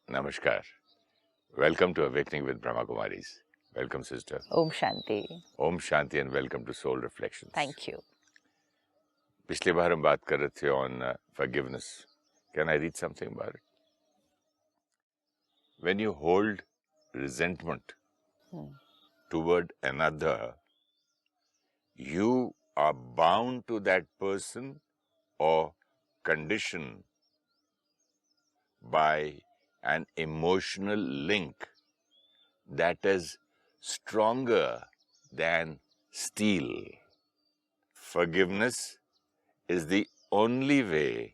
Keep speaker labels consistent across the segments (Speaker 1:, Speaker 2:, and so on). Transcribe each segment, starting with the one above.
Speaker 1: Namaskar. Welcome to Awakening with Brahma Kumaris. Welcome, sister.
Speaker 2: Om Shanti.
Speaker 1: Om Shanti and welcome to Soul Reflections.
Speaker 2: Thank you.
Speaker 1: पिछली बार हम बात कर रहे थे on forgiveness. Can I read something about it? When you hold resentment toward another, you are bound to that person or condition by an emotional link that is stronger than steel. Forgiveness is the only way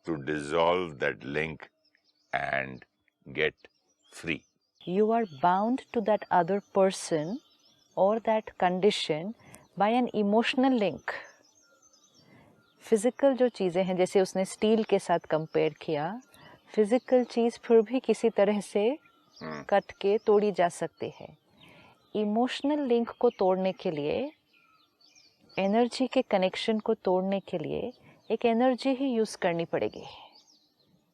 Speaker 1: to dissolve that link and get free.
Speaker 2: You are bound to that other person or that condition by an emotional link. Physical जो चीज़ें हैं, जैसे उसने steel के साथ compare किया, physical चीज़ फिर भी किसी तरह से कट के तोड़ी जा सकती है. इमोशनल लिंक को तोड़ने के लिए, एनर्जी के कनेक्शन को तोड़ने के लिए एक एनर्जी ही यूज़ करनी पड़ेगी.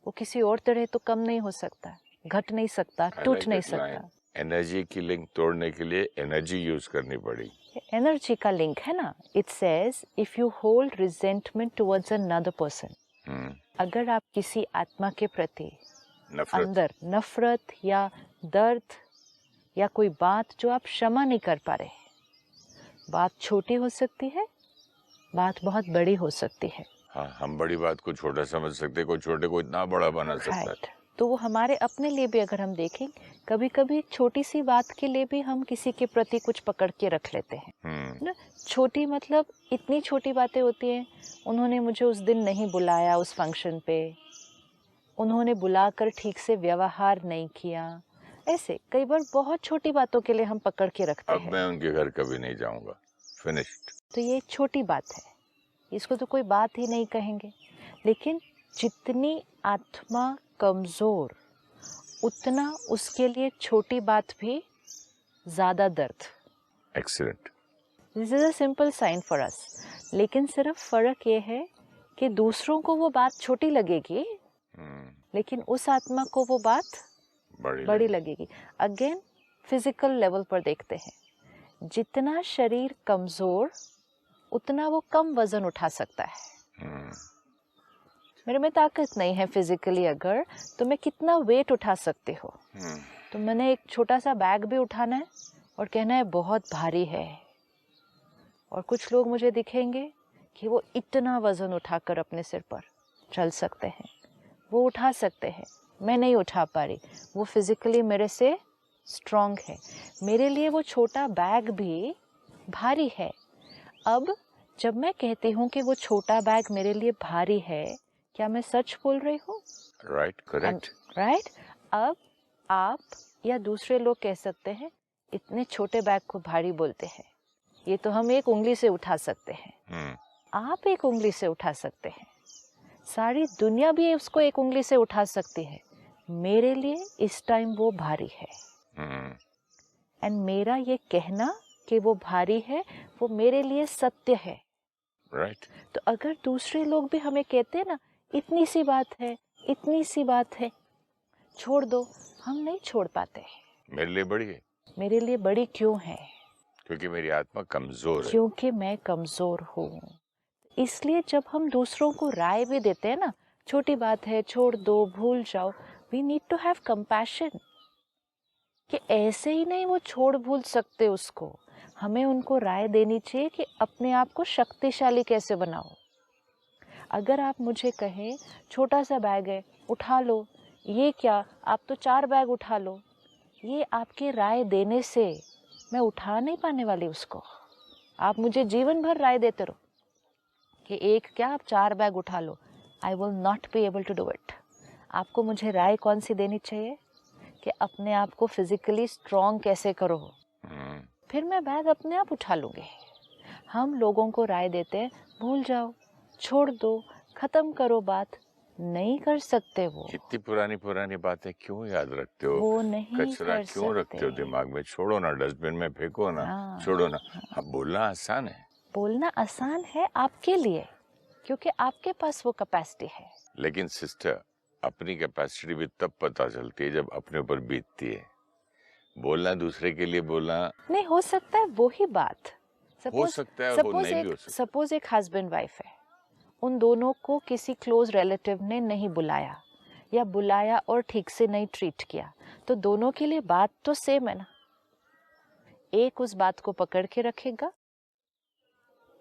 Speaker 2: वो किसी और तरह तो कम नहीं हो सकता, घट नहीं सकता, टूट नहीं सकता.
Speaker 1: एनर्जी की लिंक तोड़ने के लिए एनर्जी यूज करनी पड़ी.
Speaker 2: एनर्जी का लिंक है ना. It says if you hold resentment towards another person, अगर आप किसी आत्मा के प्रति अंदर नफरत या दर्द या कोई बात जो आप क्षमा नहीं कर पा रहे, बात छोटी हो सकती है, बात बहुत बड़ी हो सकती है.
Speaker 1: हाँ, हम बड़ी बात को छोटा समझ सकते, कोई छोटे को इतना बड़ा बना सकता है.
Speaker 2: तो वो हमारे अपने लिए भी अगर हम देखें, कभी कभी छोटी सी बात के लिए भी हम किसी के प्रति कुछ पकड़ के रख लेते हैं ना. छोटी मतलब इतनी छोटी बातें होती हैं. उन्होंने मुझे उस दिन नहीं बुलाया उस फंक्शन पे, उन्होंने बुलाकर ठीक से व्यवहार नहीं किया. ऐसे कई बार बहुत छोटी बातों के लिए हम पकड़ के रखते हैं.
Speaker 1: अब मैं उनके घर कभी नहीं जाऊंगा, फिनिश्ड.
Speaker 2: तो ये एक छोटी बात है, इसको तो कोई बात ही नहीं कहेंगे. लेकिन जितनी आत्मा कमजोर, उतना उसके लिए छोटी बात भी ज्यादा दर्द.
Speaker 1: Excellent.
Speaker 2: This is a simple sign for us. लेकिन सिर्फ फर्क ये है कि दूसरों को वो बात छोटी लगेगी, लेकिन उस आत्मा को वो बात बड़ी लगेगी. अगेन फिजिकल लेवल पर देखते हैं, जितना शरीर कमजोर उतना वो कम वजन उठा सकता है. मेरे में ताकत नहीं है फिजिकली, अगर तो मैं कितना वेट उठा सकती हूँ. तो मैंने एक छोटा सा बैग भी उठाना है और कहना है बहुत भारी है, और कुछ लोग मुझे दिखेंगे कि वो इतना वजन उठाकर अपने सिर पर चल सकते हैं, वो उठा सकते हैं. मैं नहीं उठा पा रही, वो फिजिकली मेरे से स्ट्रांग है, मेरे लिए वो छोटा बैग भी भारी है. अब जब मैं कहती हूँ कि वो छोटा बैग मेरे लिए भारी है, क्या मैं सच बोल रही हूँ?
Speaker 1: Right, correct.
Speaker 2: राइट. अब आप या दूसरे लोग कह सकते हैं इतने छोटे बैग को भारी बोलते हैं, ये तो हम एक उंगली से उठा सकते हैं. आप एक उंगली से उठा सकते हैं, सारी दुनिया भी उसको एक उंगली से उठा सकती है. मेरे लिए इस टाइम वो भारी है. एंड मेरा ये कहना कि वो भारी है, वो मेरे लिए सत्य है.
Speaker 1: राइट.
Speaker 2: तो अगर दूसरे लोग भी हमें कहते हैं ना, इतनी सी बात है, इतनी सी बात है, छोड़ दो, हम नहीं छोड़ पाते.
Speaker 1: मेरे लिए बड़ी है.
Speaker 2: मेरे लिए बड़ी क्यों है?
Speaker 1: क्योंकि मेरी आत्मा कमजोर है.
Speaker 2: क्योंकि मैं कमजोर हूँ. इसलिए जब हम दूसरों को राय भी देते हैं ना, छोटी बात है, छोड़ दो, भूल जाओ, we need to have compassion कि ऐसे ही नहीं वो छोड़ भूल सकते उसको. हमें उनको राय देनी चाहिए कि अपने आप को शक्तिशाली कैसे बनाओ. अगर आप मुझे कहें छोटा सा बैग है, उठा लो, ये क्या, आप तो 4 बैग उठा लो, ये आपकी राय देने से मैं उठा नहीं पाने वाली उसको. आप मुझे जीवन भर राय देते रहो कि एक क्या, आप 4 बैग उठा लो, I will not be able to do it. आपको मुझे राय कौन सी देनी चाहिए कि अपने आप को फिजिकली स्ट्रॉन्ग कैसे करो, फिर मैं बैग अपने आप उठा लूँगी. हम लोगों को राय देते हैं भूल जाओ, छोड़ दो, खत्म करो बात. नहीं कर सकते. वो
Speaker 1: कितनी पुरानी पुरानी बातें क्यों याद रखते हो?
Speaker 2: वो नहीं
Speaker 1: कचरा
Speaker 2: कर
Speaker 1: क्यों रखते हो दिमाग में? छोड़ो ना, डस्टबिन में फेंको ना. छोड़ो ना. अब बोलना आसान है.
Speaker 2: बोलना आसान है आपके लिए, क्योंकि आपके पास वो कैपेसिटी है.
Speaker 1: लेकिन सिस्टर, अपनी कैपेसिटी भी तब पता चलती है जब अपने ऊपर बीतती है। बोलना दूसरे के लिए बोलना
Speaker 2: नहीं, हो सकता है वही बात।
Speaker 1: हो सकता है और वो नहीं भी हो सकता।
Speaker 2: सपोज एक हस्बैंड वाइफ है, उन दोनों को किसी क्लोज रिलेटिव ने नहीं बुलाया या बुलाया और ठीक से नहीं ट्रीट किया, तो दोनों के लिए बात तो सेम है ना। एक उस बात को पकड़ के रखेगा,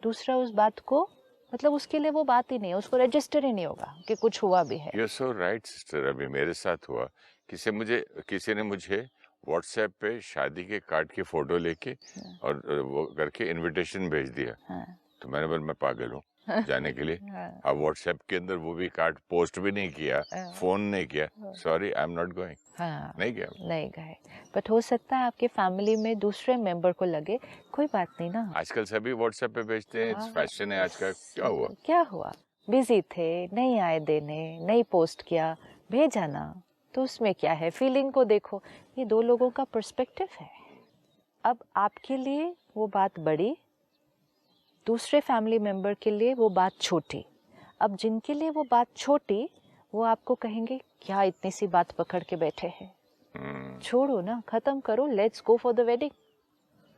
Speaker 2: दूसरा उस बात को, मतलब उसके लिए वो बात ही नहीं है, उसको रजिस्टर ही नहीं होगा कि कुछ हुआ भी है।
Speaker 1: You're so right, sister। अभी मेरे साथ हुआ, किसी ने मुझे व्हाट्सएप पे शादी के कार्ड की फोटो लेके और वो करके इनविटेशन भेज दिया।
Speaker 2: हाँ।
Speaker 1: तो मैंने बोला मैं पागल हूँ जाने के लिए।
Speaker 2: हाँ।
Speaker 1: अब व्हाट्सएप के अंदर वो भी कार्ड पोस्ट भी नहीं किया, फोन नहीं किया, sorry I am not going.
Speaker 2: हाँ,
Speaker 1: नहीं गया,
Speaker 2: नहीं गए। बट हो सकता है आपके फैमिली में दूसरे मेंबर को लगे कोई बात नहीं ना,
Speaker 1: आजकल सभी व्हाट्सएप पे भेजते हैं,
Speaker 2: हाँ,
Speaker 1: फैशन है आज का। क्या हुआ?
Speaker 2: बिजी थे, नहीं आए देने, नहीं पोस्ट किया, भेजा ना, तो उसमें क्या है, फीलिंग को देखो। ये दो लोगों का पर्सपेक्टिव है। अब आपके लिए वो बात बड़ी, दूसरे फैमिली मेंबर के लिए वो बात छोटी। अब जिनके लिए वो बात छोटी, वो आपको कहेंगे क्या इतनी सी बात पकड़ के बैठे हैं, छोड़ो ना, खत्म करो, let's go for the wedding.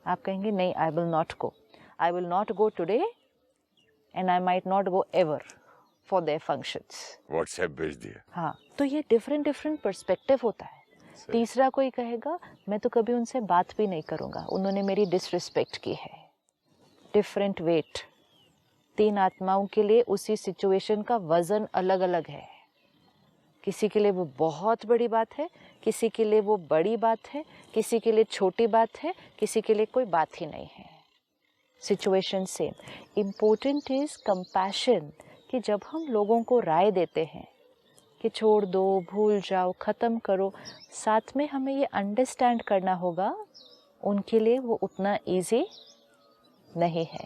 Speaker 2: आप कहेंगे नहीं, आई will not go today and I might not go ever for their functions.
Speaker 1: WhatsApp भेज दिया।
Speaker 2: हाँ, तो ये डिफरेंट पर्सपेक्टिव होता है। तीसरा कोई कहेगा मैं तो कभी उनसे बात भी नहीं करूंगा, उन्होंने मेरी डिसरिस्पेक्ट की है। डिफरेंट वेट, तीन आत्माओं के लिए उसी सिचुएशन का वजन अलग अलग है। किसी के लिए वो बहुत बड़ी बात है, किसी के लिए वो बड़ी बात है, किसी के लिए छोटी बात है, किसी के लिए कोई बात ही नहीं है। Situation same. Important is compassion, कि जब हम लोगों को राय देते हैं कि छोड़ दो, भूल जाओ, ख़त्म करो, साथ में हमें ये अंडरस्टैंड करना होगा उनके लिए वो उतना इजी नहीं है।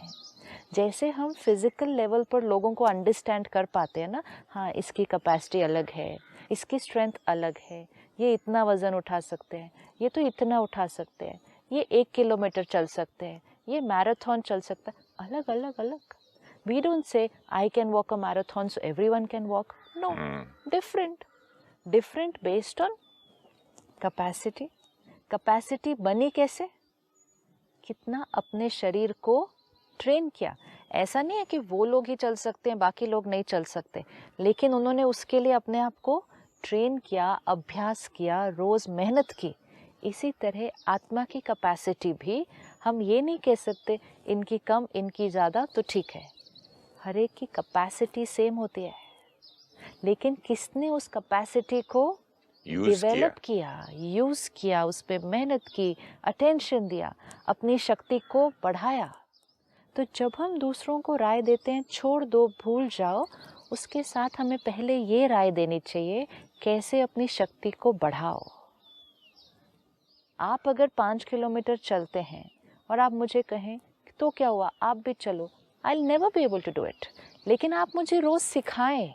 Speaker 2: जैसे हम फिज़िकल लेवल पर लोगों को अंडरस्टैंड कर पाते हैं ना, हाँ इसकी कैपेसिटी अलग है, इसकी स्ट्रेंथ अलग है, ये इतना वज़न उठा सकते हैं, ये तो इतना उठा सकते हैं, ये 1 किलोमीटर चल सकते हैं, ये मैराथन चल सकता है, अलग अलग अलग। We don't say I can walk a marathon so everyone can walk. No, different based on capacity. Capacity बनी कैसे? कितना अपने शरीर को ट्रेन किया। ऐसा नहीं है कि वो लोग ही चल सकते हैं, बाकी लोग नहीं चल सकते, लेकिन उन्होंने उसके लिए अपने आप को ट्रेन किया, अभ्यास किया, रोज़ मेहनत की। इसी तरह आत्मा की कैपेसिटी भी हम ये नहीं कह सकते इनकी कम इनकी ज़्यादा, तो ठीक है, हर एक की कैपेसिटी सेम होती है, लेकिन किसने उस कैपेसिटी को डेवलप किया, यूज़ किया, उस पर मेहनत की, अटेंशन दिया, अपनी शक्ति को बढ़ाया। तो जब हम दूसरों को राय देते हैं छोड़ दो, भूल जाओ, उसके साथ हमें पहले ये राय देनी चाहिए कैसे अपनी शक्ति को बढ़ाओ। आप अगर 5 किलोमीटर चलते हैं और आप मुझे कहें तो क्या हुआ, आप भी चलो, I'll never be able to do it। लेकिन आप मुझे रोज़ सिखाएं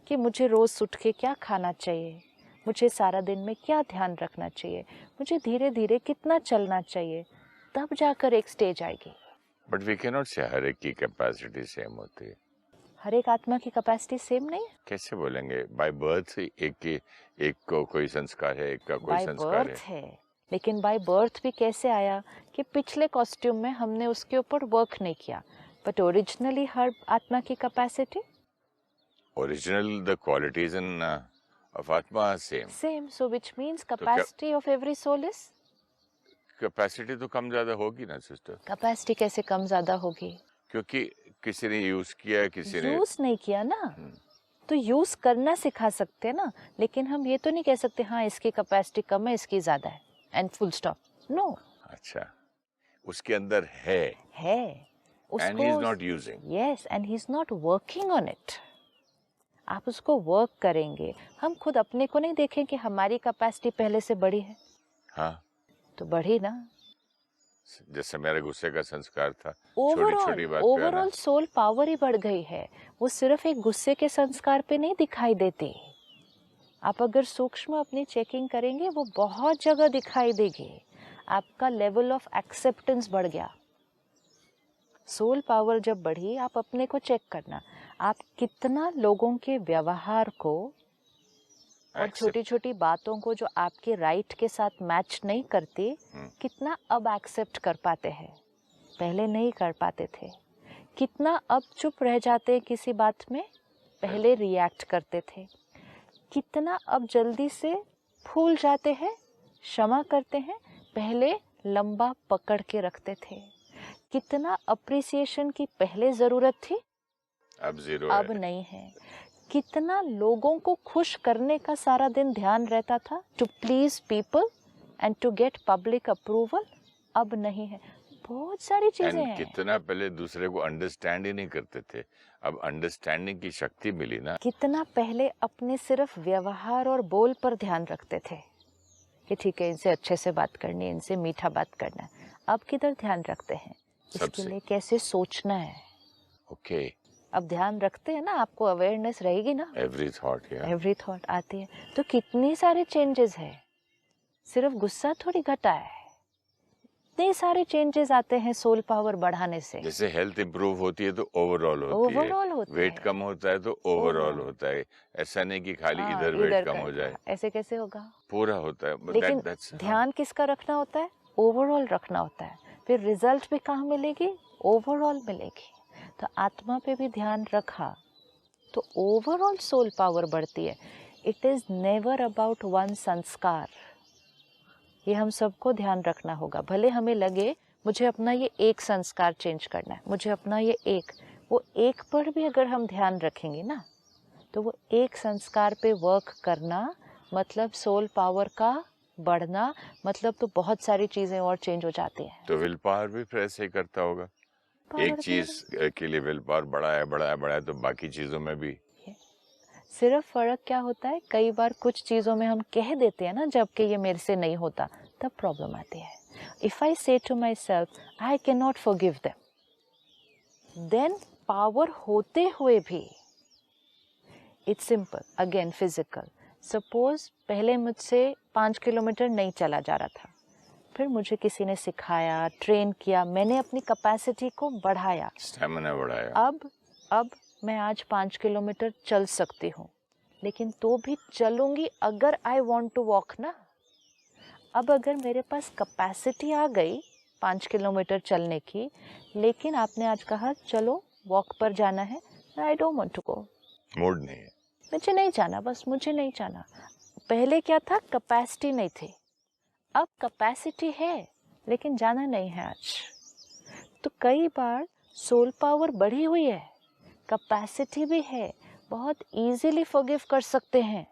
Speaker 2: कि मुझे रोज़ उठ के क्या खाना चाहिए, मुझे सारा दिन में क्या ध्यान रखना चाहिए, मुझे धीरे धीरे कितना चलना चाहिए, तब जाकर एक स्टेज आएगी।
Speaker 1: बट वी कैन नॉट से हर एक की कैपेसिटी सेम होती है।
Speaker 2: हर एक आत्मा की कैपेसिटी सेम नहीं है।
Speaker 1: कैसे बोलेंगे? बाय बर्थ एक को कोई संस्कार है, एक का कोई संस्कार
Speaker 2: है, लेकिन बाय बर्थ भी कैसे आया कि पिछले कॉस्ट्यूम में हमने उसके ऊपर वर्क नहीं किया, बट ओरिजिनली हर आत्मा की capacity
Speaker 1: original the qualities in of आत्मा same,
Speaker 2: so which means capacity of every soul is,
Speaker 1: capacity तो कम ज्यादा होगी ना सिस्टर?
Speaker 2: कैपेसिटी कैसे कम ज्यादा होगी?
Speaker 1: क्योंकि किसी ने यूज किया, किसी ने
Speaker 2: यूज नहीं किया ना, तो यूज करना सिखा सकते हैं ना, लेकिन हम ये तो नहीं कह सकते हाँ इसकी कैपेसिटी कम है इसकी ज्यादा है एंड फुल स्टॉप, नो।
Speaker 1: अच्छा, उसके अंदर है
Speaker 2: उसको,
Speaker 1: and he is not using,
Speaker 2: yes, and he is not working on it। आप उसको वर्क करेंगे। हम खुद अपने को नहीं देखें कि हमारी कैपेसिटी पहले से बड़ी है,
Speaker 1: हाँ
Speaker 2: तो बढ़ी ना।
Speaker 1: जैसे मेरे गुस्से का संस्कार था, छोटी बात पे
Speaker 2: ओवरऑल सोल पावर ही बढ़ गई है, वो सिर्फ एक गुस्से के संस्कार पे नहीं दिखाई देती। आप अगर सूक्ष्म अपनी चेकिंग करेंगे वो बहुत जगह दिखाई देगी। आपका लेवल ऑफ एक्सेप्टेंस बढ़ गया। सोल पावर जब बढ़ी, आप अपने को चेक करना, आप कितना लोगों के व्यवहार को और
Speaker 1: Accept.
Speaker 2: छोटी छोटी बातों को जो आपके राइट के साथ मैच नहीं करती, कितना अब एक्सेप्ट कर पाते हैं, पहले नहीं कर पाते थे। कितना अब चुप रह जाते हैं किसी बात में, पहले रिएक्ट करते थे। कितना अब जल्दी से भूल जाते हैं, क्षमा करते हैं, पहले लंबा पकड़ के रखते थे। कितना अप्रिसिएशन की पहले जरूरत थी,
Speaker 1: अब जीरो
Speaker 2: अब
Speaker 1: है।
Speaker 2: नहीं है। कितना लोगों को खुश करने का सारा दिन ध्यान रहता था, to please people and to get public approval, अब नहीं है। बहुत सारी चीजें हैं।
Speaker 1: कितना पहले दूसरे को अंडरस्टैंड ही नहीं करते थे, अब अंडरस्टैंडिंग की शक्ति मिली ना।
Speaker 2: कितना पहले अपने सिर्फ व्यवहार और बोल पर ध्यान रखते थे कि ठीक है, इनसे अच्छे से बात करनी है, इनसे मीठा बात करना है। अब किधर ध्यान रखते हैं, इसके लिए कैसे सोचना है।
Speaker 1: ओके,
Speaker 2: अब ध्यान रखते हैं ना, आपको अवेयरनेस रहेगी ना, एवरी थॉट आती है। तो कितनी सारे चेंजेस है, सिर्फ गुस्सा थोड़ी घटा है, इतने सारे चेंजेस आते हैं सोल पावर बढ़ाने से।
Speaker 1: जैसे हेल्थ इंप्रूव होती है तो ओवरऑल होती है, वेट कम होता है तो ओवरऑल होता है। ऐसा नहीं कि खाली इधर वेट कम हो जाए,
Speaker 2: ऐसे कैसे होगा,
Speaker 1: पूरा होता है।
Speaker 2: लेकिन ध्यान किसका रखना होता है, ओवरऑल रखना होता है। फिर रिजल्ट भी कहाँ मिलेगी, ओवरऑल मिलेगी। तो आत्मा पे भी ध्यान रखा तो ओवरऑल सोल पावर बढ़ती है। It is never about one संस्कार, ये हम सबको ध्यान रखना होगा। भले हमें लगे मुझे अपना ये एक संस्कार चेंज करना है, मुझे अपना ये एक, वो एक पर भी अगर हम ध्यान रखेंगे ना, तो वो एक संस्कार पे वर्क करना मतलब सोल पावर का बढ़ना, मतलब तो बहुत सारी चीजें और चेंज हो जाती हैं।
Speaker 1: तो विल पावर भी फिर ऐसे ही करता होगा, एक चीज के लिए विल पावर बढ़ाया तो बाकी चीजों में भी।
Speaker 2: सिर्फ फर्क क्या होता है, कई बार कुछ चीजों में हम कह देते हैं ना, जबकि ये मेरे से नहीं होता, तब प्रॉब्लम आती है। If I say to myself I can not forgive them, then power होते हुए भी it's simple. Again physical, suppose पहले मुझसे 5 किलोमीटर नहीं चला जा रहा था, फिर मुझे किसी ने सिखाया, ट्रेन किया, मैंने अपनी कैपेसिटी को बढ़ाया,
Speaker 1: स्टैमिना बढ़ाया।
Speaker 2: अब मैं आज 5 किलोमीटर चल सकती हूँ, लेकिन तो भी चलूंगी अगर आई वॉन्ट टू वॉक ना। अब अगर मेरे पास कैपेसिटी आ गई 5 किलोमीटर चलने की, लेकिन आपने आज कहा चलो वॉक पर जाना है, I don't want to go,
Speaker 1: mood नहीं है,
Speaker 2: मुझे नहीं जाना, बस मुझे नहीं जाना। पहले क्या था, कैपेसिटी नहीं थी, अब कैपेसिटी है लेकिन जाना नहीं है आज। तो कई बार सोल पावर बढ़ी हुई है, कैपेसिटी भी है, बहुत इजीली फॉरगिव कर सकते हैं,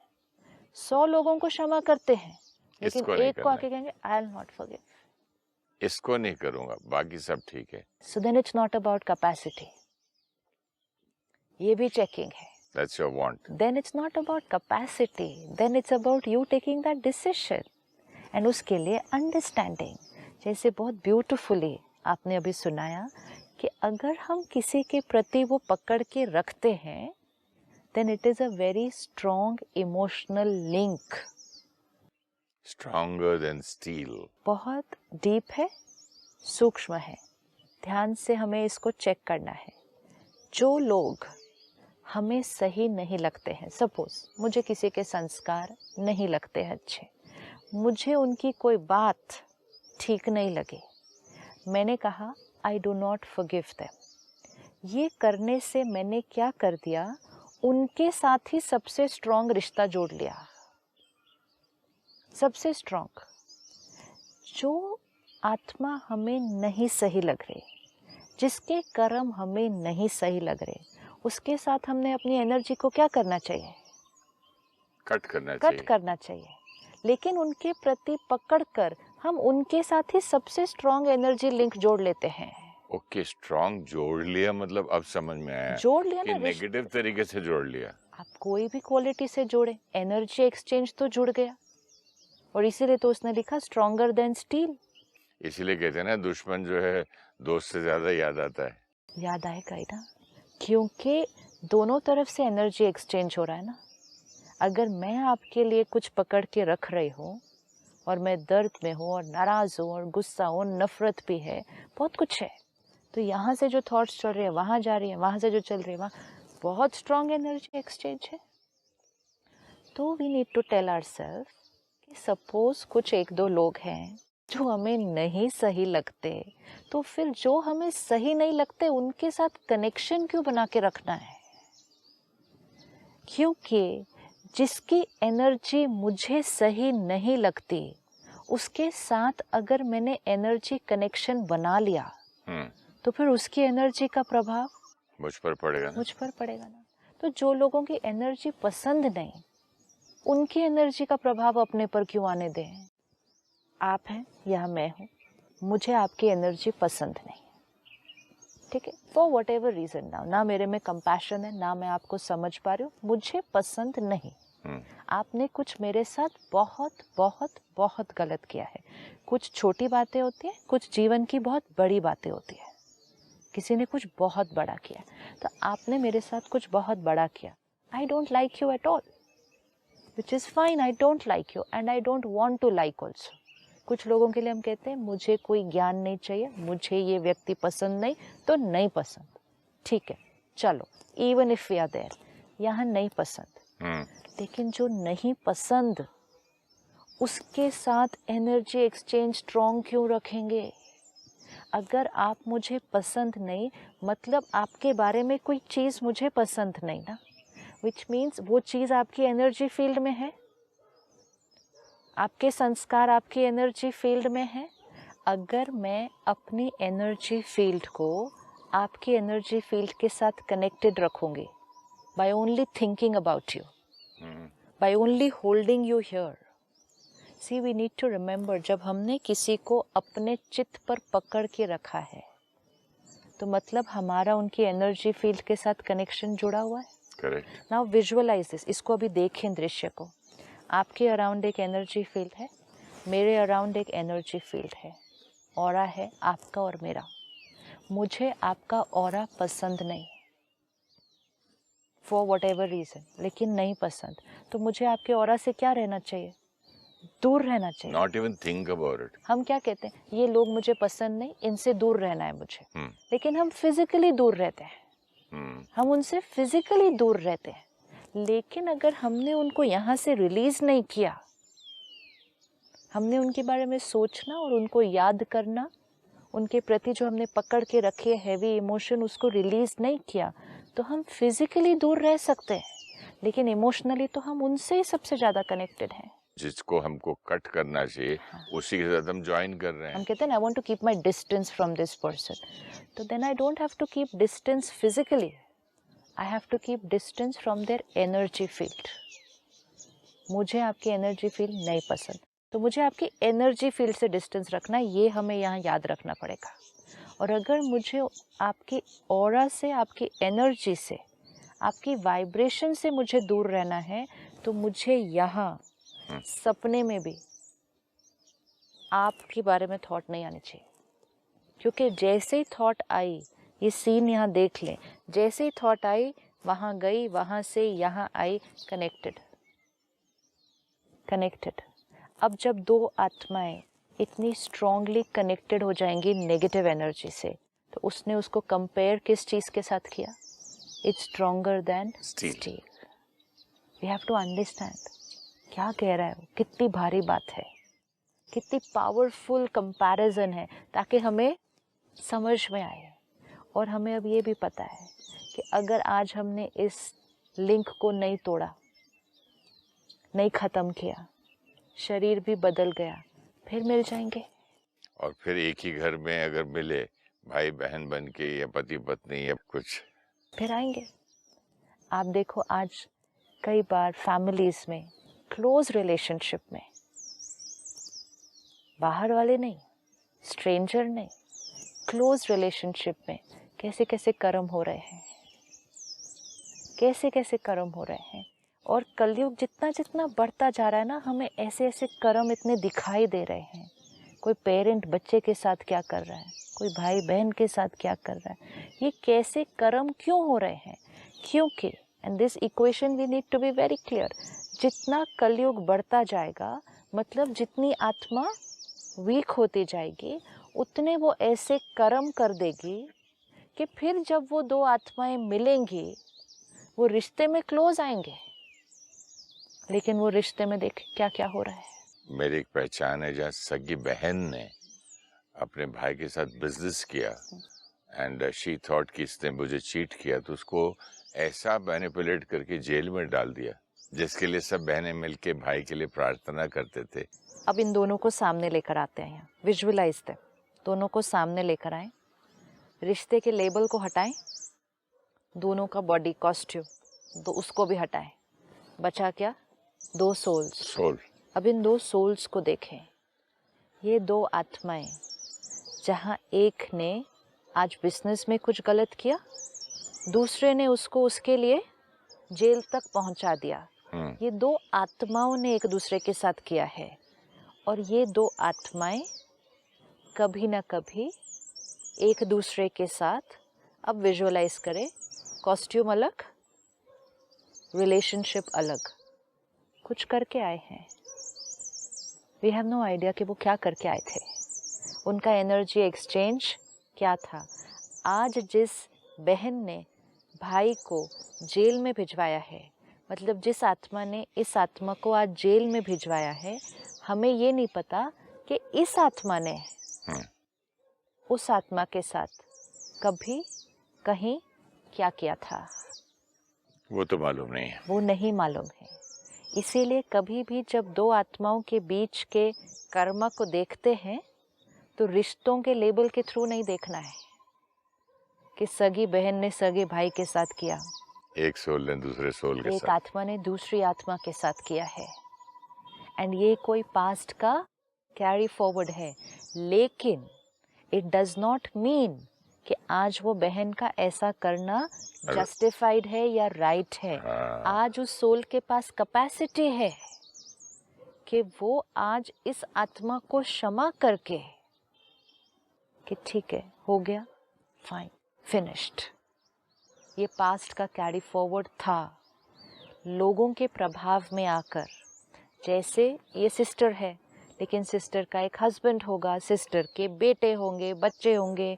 Speaker 2: 100 लोगों को क्षमा करते हैं, लेकिन एक को आके कहेंगे आई विल नॉट फॉरगिव,
Speaker 1: इसको नहीं करूंगा, बाकी सब ठीक है।
Speaker 2: So then it's not about capacity, ये भी चेकिंग है।
Speaker 1: That's your want.
Speaker 2: Then it's not about capacity, then it's about you taking that decision. And उसके लिए अंडरस्टैंडिंग, जैसे बहुत ब्यूटिफुली आपने अभी सुनाया कि अगर हम किसी के प्रति वो पकड़ के रखते हैं, then it is a very strong emotional link.
Speaker 1: Stronger than steel.
Speaker 2: बहुत डीप है, सूक्ष्म है, ध्यान से हमें इसको चेक करना है। जो लोग हमें सही नहीं लगते हैं, सपोज मुझे किसी के संस्कार नहीं लगते हैं अच्छे, मुझे उनकी कोई बात ठीक नहीं लगी, मैंने कहा I do not forgive them. ये करने से मैंने क्या कर दिया, उनके साथ ही सबसे स्ट्रॉन्ग रिश्ता जोड़ लिया, सबसे स्ट्रॉन्ग। जो आत्मा हमें नहीं सही लग रही, जिसके कर्म हमें नहीं सही लग रहे, उसके साथ हमने अपनी एनर्जी को क्या करना चाहिए,
Speaker 1: कट करना चाहिए।
Speaker 2: लेकिन उनके प्रति पकड़ कर हम उनके साथ ही सबसे स्ट्रॉन्ग एनर्जी लिंक जोड़ लेते हैं।
Speaker 1: ओके, स्ट्रॉन्ग जोड़ लिया मतलब अब समझ में आया,
Speaker 2: जोड़ लिया
Speaker 1: कि
Speaker 2: ना,
Speaker 1: नेगेटिव तरीके से जोड़ लिया।
Speaker 2: आप कोई भी क्वालिटी से जोड़े, एनर्जी एक्सचेंज तो जुड़ गया, और इसीलिए तो उसने लिखा स्ट्रॉन्गर देन स्टील।
Speaker 1: इसीलिए कहते हैं ना, दुश्मन जो है दोस्त से ज्यादा याद आता है।
Speaker 2: याद आएगा ही ना, क्योंकि दोनों तरफ से एनर्जी एक्सचेंज हो रहा है ना। अगर मैं आपके लिए कुछ पकड़ के रख रही हूँ और मैं दर्द में हूँ और नाराज हूँ और गुस्सा हूँ, नफरत भी है, बहुत कुछ है, तो यहाँ से जो थॉट्स चल रहे हैं वहाँ जा रही है, वहाँ से जो चल रही है वहाँ, बहुत स्ट्रॉन्ग एनर्जी एक्सचेंज है। तो we need to tell ourselves कि सपोज कुछ एक दो लोग हैं जो हमें नहीं सही लगते, तो फिर जो हमें सही नहीं लगते उनके साथ कनेक्शन क्यों बना के रखना है? क्योंकि जिसकी एनर्जी मुझे सही नहीं लगती उसके साथ अगर मैंने एनर्जी कनेक्शन बना लिया तो फिर उसकी एनर्जी का प्रभाव
Speaker 1: मुझ पर पड़ेगा
Speaker 2: ना। तो जो लोगों की एनर्जी पसंद नहीं उनकी एनर्जी का प्रभाव अपने पर क्यों आने दें? आप हैं या मैं हूँ, मुझे आपकी एनर्जी पसंद नहीं, ठीक है, फॉर वट एवर रीजन ना मेरे में कंपैशन है, ना मैं आपको समझ पा रही हूँ, मुझे पसंद नहीं। आपने कुछ मेरे साथ बहुत बहुत बहुत गलत किया है। कुछ छोटी बातें होती हैं, कुछ जीवन की बहुत बड़ी बातें होती है। किसी ने कुछ बहुत बड़ा किया, तो आपने मेरे साथ कुछ बहुत बड़ा किया। I don't like you at all, which is fine. I don't like you and I don't want to like also. कुछ लोगों के लिए हम कहते हैं मुझे कोई ज्ञान नहीं चाहिए, मुझे ये व्यक्ति पसंद नहीं तो नहीं पसंद, ठीक है, चलो, even if we are there, यहाँ नहीं पसंद। लेकिन जो नहीं पसंद उसके साथ एनर्जी एक्सचेंज स्ट्रॉन्ग क्यों रखेंगे? अगर आप मुझे पसंद नहीं मतलब आपके बारे में कोई चीज़ मुझे पसंद नहीं ना, विच मीन्स वो चीज़ आपकी एनर्जी फील्ड में है, आपके संस्कार आपकी एनर्जी फील्ड में है। अगर मैं अपनी एनर्जी फील्ड को आपकी एनर्जी फील्ड के साथ कनेक्टेड रखूंगी by only thinking about you, by only holding you here, see we need to remember, जब हमने किसी को अपने चित्त पर पकड़ के रखा है तो मतलब हमारा उनकी एनर्जी फील्ड के साथ कनेक्शन जुड़ा हुआ है। करेक्ट। नाउ विजुअलाइज दिस, इसको अभी देखें दृश्य को। आपके अराउंड एक एनर्जी फील्ड है, मेरे अराउंड एक एनर्जी फील्ड है, ऑरा है आपका और मेरा। मुझे आपका ऑरा पसंद नहीं फॉर वट एवर रीज़न, लेकिन नहीं पसंद, तो मुझे आपके ऑरा से क्या रहना चाहिए? दूर रहना चाहिए। Not even think about it. हम क्या कहते हैं, ये लोग मुझे पसंद नहीं, इनसे दूर रहना है मुझे। लेकिन हम फिजिकली दूर रहते हैं, हम उनसे फिजिकली दूर रहते हैं, लेकिन अगर हमने उनको यहाँ से रिलीज नहीं किया, हमने उनके बारे में सोचना और उनको याद करना, उनके प्रति जो हमने पकड़ के रखे हैवी इमोशन उसको रिलीज नहीं किया, तो हम फिजिकली दूर रह सकते हैं, लेकिन इमोशनली तो हम उनसे ही सबसे ज्यादा कनेक्टेड हैं। जिसको हमको कट करना चाहिए, उसी के साथ हम ज्वाइन कर रहे हैं। हम कहते हैं I want to keep my distance from this person, तो then I don't have to keep distance physically, I have to keep distance from their energy field. मुझे आपकी एनर्जी फील्ड नहीं पसंद, तो मुझे आपकी एनर्जी फील्ड से डिस्टेंस रखना, ये हमें यहाँ याद रखना पड़ेगा। और अगर मुझे आपकी ऑरा से, आपकी एनर्जी से, आपकी वाइब्रेशन से मुझे दूर रहना है, तो मुझे यहाँ सपने में भी आपके बारे में थॉट नहीं आनी चाहिए। क्योंकि जैसे ही थॉट आई, ये सीन यहाँ देख लें, जैसे ही थॉट आई वहाँ गई, वहाँ से यहाँ आई, कनेक्टेड। अब जब दो आत्माएं इतनी स्ट्रांगली कनेक्टेड हो जाएंगी नेगेटिव एनर्जी से, तो उसने उसको कंपेयर किस चीज़ के साथ किया? It's stronger than steel. We have to understand क्या कह रहा है वो, कितनी भारी बात है, कितनी पावरफुल कंपैरिजन है, ताकि हमें समझ में आए। और हमें अब ये भी पता है कि अगर आज हमने इस लिंक को नहीं तोड़ा, नहीं ख़त्म किया, शरीर भी बदल गया, फिर मिल जाएंगे। और फिर एक ही घर में अगर मिले भाई बहन बन के या पति पत्नी या कुछ, फिर आएंगे। आप देखो आज कई बार फैमिलीज में, क्लोज रिलेशनशिप में, बाहर वाले नहीं, स्ट्रेंजर नहीं, क्लोज रिलेशनशिप में कैसे कैसे कर्म हो रहे हैं, कैसे कैसे कर्म हो रहे हैं। और कलयुग जितना जितना बढ़ता जा रहा है ना, हमें ऐसे ऐसे कर्म इतने दिखाई दे रहे हैं। कोई पेरेंट बच्चे के साथ क्या कर रहा है, कोई भाई बहन के साथ क्या कर रहा है, ये कैसे कर्म क्यों हो रहे हैं? क्योंकि and this equation we need to be very clear, जितना कलयुग बढ़ता जाएगा, मतलब जितनी आत्मा वीक होती जाएगी, उतने वो ऐसे कर्म कर देगी कि फिर जब वो दो आत्माएं मिलेंगी, वो रिश्ते में क्लोज आएंगे, लेकिन वो रिश्ते में देख क्या क्या हो रहा है।
Speaker 1: मेरी एक पहचान है जहाँ सगी बहन ने अपने भाई के साथ बिजनेस किया एंड शी थॉट कि इसने मुझे चीट किया, तो उसको ऐसा मैनिपुलेट करके जेल में डाल दिया जिसके लिए सब बहनें मिलके भाई के लिए प्रार्थना करते थे।
Speaker 2: अब इन दोनों को सामने लेकर आते हैं, यहाँ विजुअलाइज देम, दोनों को सामने लेकर आए, रिश्ते के लेबल को हटाएं, दोनों का बॉडी कॉस्ट्यूम तो उसको भी हटाएं, बचा क्या? दो सोल। अब इन दो सोल्स को देखें, ये दो आत्माएं, जहां एक ने आज बिजनेस में कुछ गलत किया, दूसरे ने उसको उसके लिए जेल तक पहुंचा दिया। ये दो आत्माओं ने एक दूसरे के साथ किया है, और ये दो आत्माएं कभी ना कभी एक दूसरे के साथ, अब विजुअलाइज करें, कॉस्ट्यूम अलग, रिलेशनशिप अलग, कुछ करके आए हैं। वी हैव नो आइडिया कि वो क्या करके आए थे, उनका एनर्जी एक्सचेंज क्या था। आज जिस बहन ने भाई को जेल में भिजवाया है, मतलब जिस आत्मा ने इस आत्मा को आज जेल में भिजवाया है, हमें ये नहीं पता कि इस आत्मा ने उस आत्मा के साथ कभी कहीं क्या किया था,
Speaker 1: वो तो मालूम नहीं है,
Speaker 2: वो नहीं मालूम है। इसीलिए कभी भी जब दो आत्माओं के बीच के कर्म को देखते हैं तो रिश्तों के लेबल के थ्रू नहीं देखना है कि सगी बहन ने सगे भाई के साथ किया,
Speaker 1: एक सोल ने दूसरे सोल के
Speaker 2: एक
Speaker 1: साथ,
Speaker 2: आत्मा ने दूसरी आत्मा के साथ किया है, एंड ये कोई पास्ट का कैरी फॉरवर्ड है। लेकिन इट डज नॉट मीन कि आज वो बहन का ऐसा करना जस्टिफाइड है या राइट है। आज उस सोल के पास कैपेसिटी है कि वो आज इस आत्मा को क्षमा करके कि ठीक है, हो गया, फाइन, फिनिश्ड। ये पास्ट का कैरी फॉरवर्ड था, लोगों के प्रभाव में आकर। जैसे ये सिस्टर है, लेकिन सिस्टर का एक हस्बैंड होगा, सिस्टर के बेटे होंगे, बच्चे होंगे,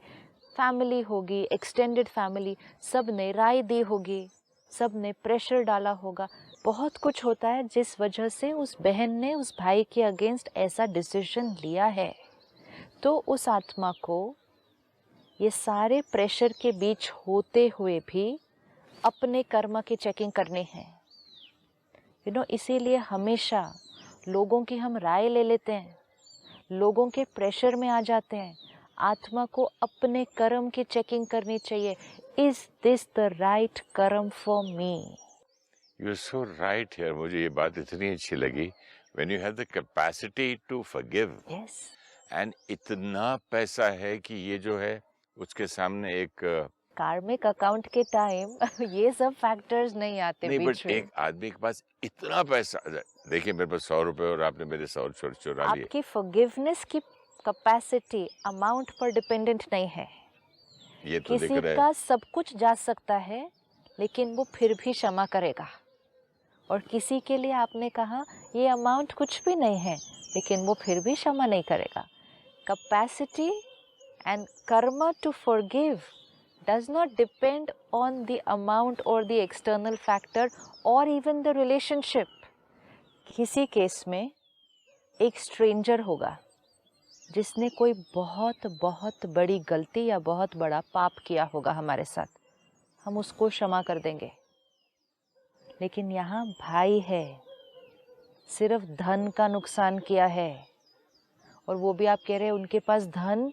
Speaker 2: फैमिली होगी, एक्सटेंडेड फैमिली, सब ने राय दी होगी, सब ने प्रेशर डाला होगा, बहुत कुछ होता है जिस वजह से उस बहन ने उस भाई के अगेंस्ट ऐसा डिसीजन लिया है। तो उस आत्मा को ये सारे प्रेशर के बीच होते हुए भी अपने कर्म की चेकिंग करनी है। इसीलिए हमेशा लोगों की हम राय ले लेते हैं, लोगों के प्रेशर में आ जाते हैं। आत्मा को अपने कर्म की चेकिंग करनी चाहिए। Is this the right karma for me?
Speaker 1: You are so right यार, मुझे ये बात इतनी अच्छी लगी। When you have the capacity to forgive,
Speaker 2: yes,
Speaker 1: and इतना पैसा है कि ये जो है उसके सामने एक
Speaker 2: कार्मिक अकाउंट के टाइम ये सब फैक्टर्स नहीं आते
Speaker 1: नहीं,
Speaker 2: बीच
Speaker 1: बट
Speaker 2: में।
Speaker 1: एक आदमी के पास इतना पैसा, देखिए मेरे पास 100 रुपए और आपने मेरे 100 चुरा लिए।
Speaker 2: आपकी फॉरगिवनेस की कैपेसिटी अमाउंट पर डिपेंडेंट नहीं है।
Speaker 1: ये तो दिख
Speaker 2: किसी
Speaker 1: रहा है।
Speaker 2: का सब कुछ जा सकता है, लेकिन वो फिर भी क्षमा करेगा। और किसी के लिए आपने कहा ये अमाउंट कुछ भी नहीं है, लेकिन वो फिर भी क्षमा नहीं करेगा। Capacity and karma to forgive does not depend on the amount or the external factor or even the relationship. किसी केस में एक स्ट्रेंजर होगा जिसने कोई बहुत बहुत बड़ी गलती या बहुत बड़ा पाप किया होगा हमारे साथ, हम उसको क्षमा कर देंगे। लेकिन यहाँ भाई है, सिर्फ धन का नुकसान किया है, और वो भी आप कह रहे हैं उनके पास धन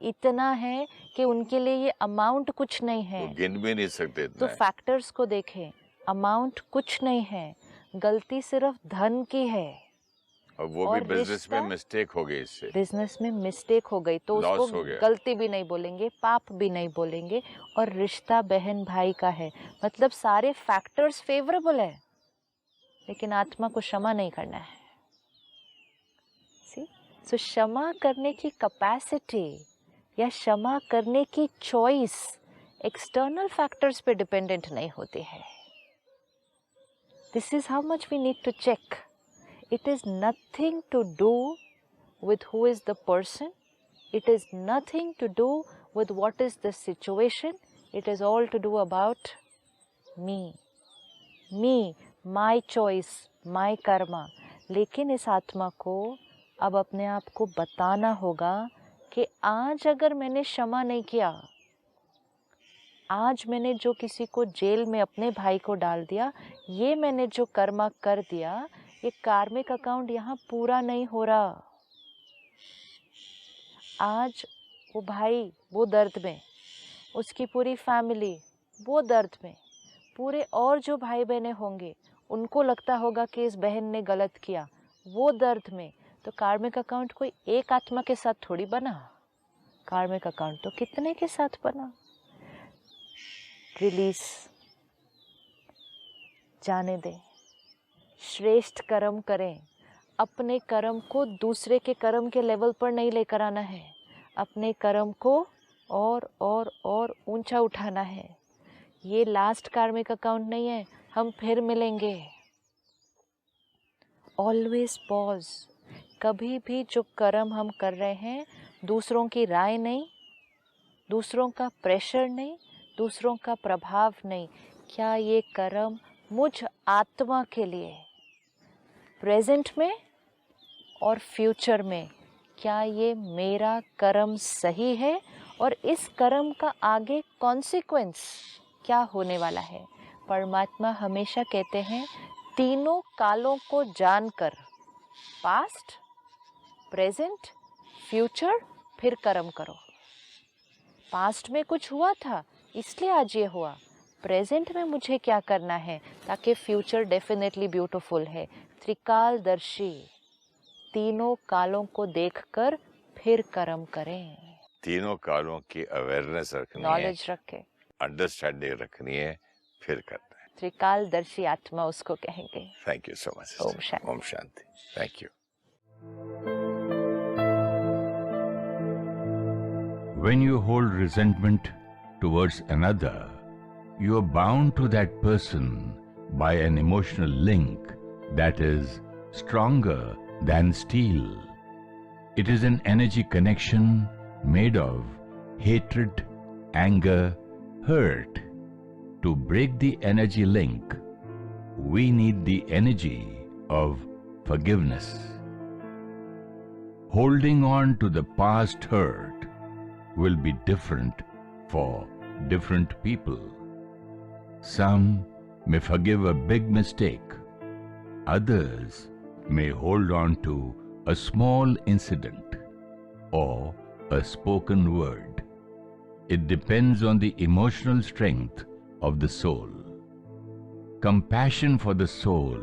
Speaker 2: इतना है कि उनके लिए ये अमाउंट कुछ नहीं है,
Speaker 1: वो गिन भी नहीं सकते इतना
Speaker 2: तो
Speaker 1: है।
Speaker 2: फैक्टर्स को देखें, अमाउंट कुछ नहीं है, गलती सिर्फ धन की है।
Speaker 1: और वो भी बिजनेस में मिस्टेक हो गई, इससे
Speaker 2: बिजनेस में मिस्टेक हो गई तो
Speaker 1: लॉस
Speaker 2: उसको
Speaker 1: हो गया।
Speaker 2: गलती भी नहीं बोलेंगे, पाप भी नहीं बोलेंगे, और रिश्ता बहन भाई का है, मतलब सारे फैक्टर्स फेवरेबल है, लेकिन आत्मा को क्षमा नहीं करना है। सो क्षमा करने की कैपेसिटी या क्षमा करने की चॉइस एक्सटर्नल फैक्टर्स पे डिपेंडेंट नहीं होती है। This is how much we need to check. It is nothing to do with who is the person. It is nothing to do with what is the situation. It is all to do about me. Me, my choice, my Karma. लेकिन इस आत्मा को अब अपने आप को बताना होगा कि आज अगर मैंने क्षमा नहीं किया, आज मैंने जो किसी को जेल में अपने भाई को डाल दिया, ये मैंने जो कर्मा कर दिया, ये कार्मिक अकाउंट यहाँ पूरा नहीं हो रहा। आज वो भाई वो दर्द में, उसकी पूरी फैमिली वो दर्द में, पूरे और जो भाई बहनें होंगे उनको लगता होगा कि इस बहन ने गलत किया, वो दर्द में। तो कार्मिक अकाउंट कोई एक आत्मा के साथ थोड़ी बना, कार्मिक अकाउंट तो कितने के साथ बना। रिलीज, जाने दें, श्रेष्ठ कर्म करें। अपने कर्म को दूसरे के कर्म के लेवल पर नहीं लेकर आना है, अपने कर्म को और ऊंचा उठाना है। ये लास्ट कार्मिक अकाउंट नहीं है, हम फिर मिलेंगे। Always pause. कभी भी जो कर्म हम कर रहे हैं, दूसरों की राय नहीं, दूसरों का प्रेशर नहीं, दूसरों का प्रभाव नहीं, क्या ये कर्म मुझ आत्मा के लिए प्रेजेंट में और फ्यूचर में, क्या ये मेरा कर्म सही है और इस कर्म का आगे कॉन्सिक्वेंस क्या होने वाला है। परमात्मा हमेशा कहते हैं तीनों कालों को जानकर, पास्ट, प्रेजेंट, फ्यूचर, फिर कर्म करो। पास्ट में कुछ हुआ था इसलिए आज ये हुआ, प्रेजेंट में मुझे क्या करना है ताकि फ्यूचर डेफिनेटली ब्यूटीफुल है। त्रिकालदर्शी, तीनों कालों को देखकर फिर कर्म करें।
Speaker 1: तीनों कालों की अवेयरनेस रखनी है,
Speaker 2: नॉलेज रखे,
Speaker 1: अंडरस्टैंडिंग रखनी है, फिर करना है।
Speaker 2: त्रिकालदर्शी आत्मा उसको कहेंगे।
Speaker 1: Thank you so much.
Speaker 2: Om Shanti.
Speaker 1: Om Shanti. Thank you.
Speaker 3: When you hold resentment towards another, you are bound to that person by an emotional link that is stronger than steel. It is an energy connection made of hatred, anger, hurt. To break the energy link, we need the energy of forgiveness. Holding on to the past hurt will be different for different people. Some may forgive a big mistake. Others may hold on to a small incident or a spoken word. It depends on the emotional strength of the soul. Compassion for the soul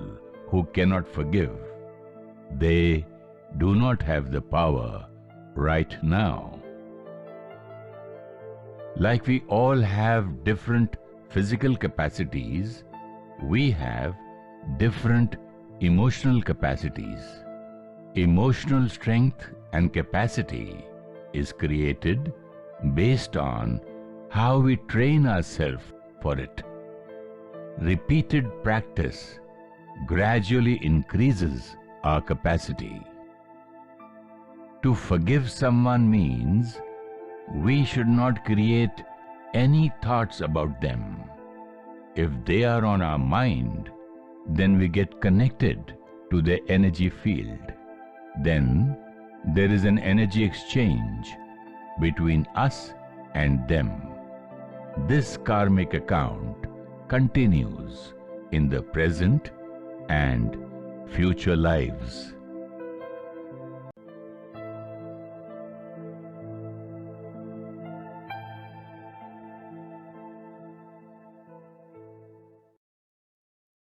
Speaker 3: who cannot forgive. They do not have the power right now. Like we all have different physical capacities, we have different emotional capacities. Emotional strength and capacity is created based on how we train ourselves for it. Repeated practice gradually increases our capacity. To forgive someone means we should not create any thoughts about them. If they are on our mind, then we get connected to their energy field. Then there is an energy exchange between us and them. This karmic account continues in the present and future lives.